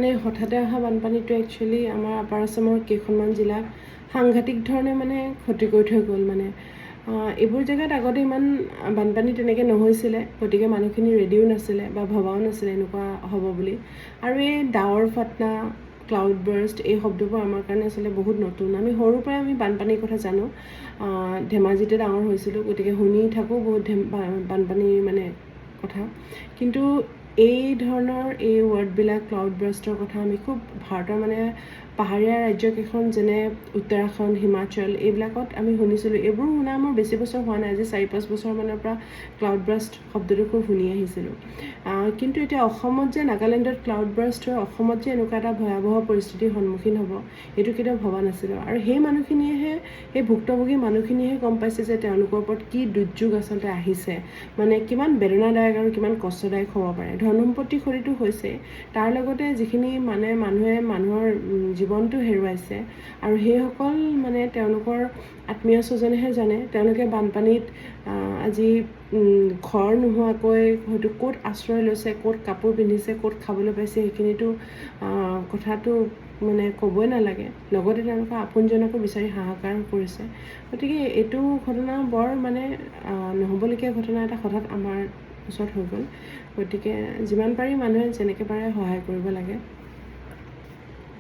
মানে হঠাতে অহা বানপানীটো একচুৱেলি আমাৰ আপাৰ আসামৰ কেইখনমান জিলাক সাংঘাতিক ধৰণে মানে ক্ষতি কৰি থৈ গ'ল। মানে এইবোৰ জেগাত আগতে ইমান বানপানী তেনেকৈ নহৈছিলে, গতিকে মানুহখিনি ৰেডিও নাছিলে বা ভবাও নাছিলে এনেকুৱা হ'ব বুলি। আৰু এই ডাৱৰ ফাটনা, ক্লাউড বাৰ্ষ্ট, এই শব্দবোৰ আমাৰ কাৰণে আচলতে বহুত নতুন। আমি সৰুৰ পৰাই আমি বানপানীৰ কথা জানো, ধেমাজিতে ডাঙৰ হৈছিলোঁ, গতিকে শুনি থাকোঁ বহুত বানপানীৰ মানে কথা। কিন্তু এই ধৰণৰ এই ৱৰ্ডবিলাক, ক্লাউড বাৰ্ষ্টৰ কথা আমি খুব ভাৰতৰ মানে পাহাৰীয়া ৰাজ্যকেইখন যেনে উত্তৰাখণ্ড, হিমাচল, এইবিলাকত আমি শুনিছিলোঁ। এইবোৰ শুনা মোৰ বেছি বছৰ হোৱা নাই, আজি 4-5 বছৰমানৰ পৰা ক্লাউড বাৰ্ষ্ট শব্দটো খুব শুনি আহিছিলোঁ। কিন্তু এতিয়া অসমত যে নাগালেণ্ডত ক্লাউড বাৰ্ষ্ট হৈ অসমত যে এনেকুৱা এটা ভয়াৱহ পৰিস্থিতিৰ সন্মুখীন হ'ব, এইটো কেতিয়াও ভবা নাছিলোঁ। আৰু সেই মানুহখিনিয়েহে, সেই ভুক্তভোগী মানুহখিনিয়েহে গম পাইছে যে তেওঁলোকৰ ওপৰত কি দুৰ্যোগ আচলতে আহিছে, মানে কিমান বেদনাদায়ক আৰু কিমান কষ্টদায়ক হ'ব পাৰে। ধন সম্পত্তি ক্ষতিটো হৈছে, তাৰ লগতে যিখিনি মানুহে মানুহৰ জীৱনটো হেৰুৱাইছে, আৰু সেইসকল মানে তেওঁলোকৰ আত্মীয় স্বজনেহে জানে তেওঁলোকে বানপানীত আজি ঘৰ নোহোৱাকৈ হয়তো ক'ত আশ্ৰয় লৈছে, ক'ত কাপোৰ পিন্ধিছে, ক'ত খাবলৈ পাইছে, সেইখিনিতো কথাটো মানে ক'বই নালাগে। লগতে তেওঁলোকৰ আপোনজনকো বিচাৰি হাহাকাৰ কৰিছে। গতিকে এইটো ঘটনা বৰ মানে নহ'বলগীয়া ঘটনা এটা হঠাৎ আমাৰ ওচৰত হৈ গ'ল। গতিকে যিমান পাৰি মানুহে যেনেকৈ পাৰে সহায় কৰিব লাগে।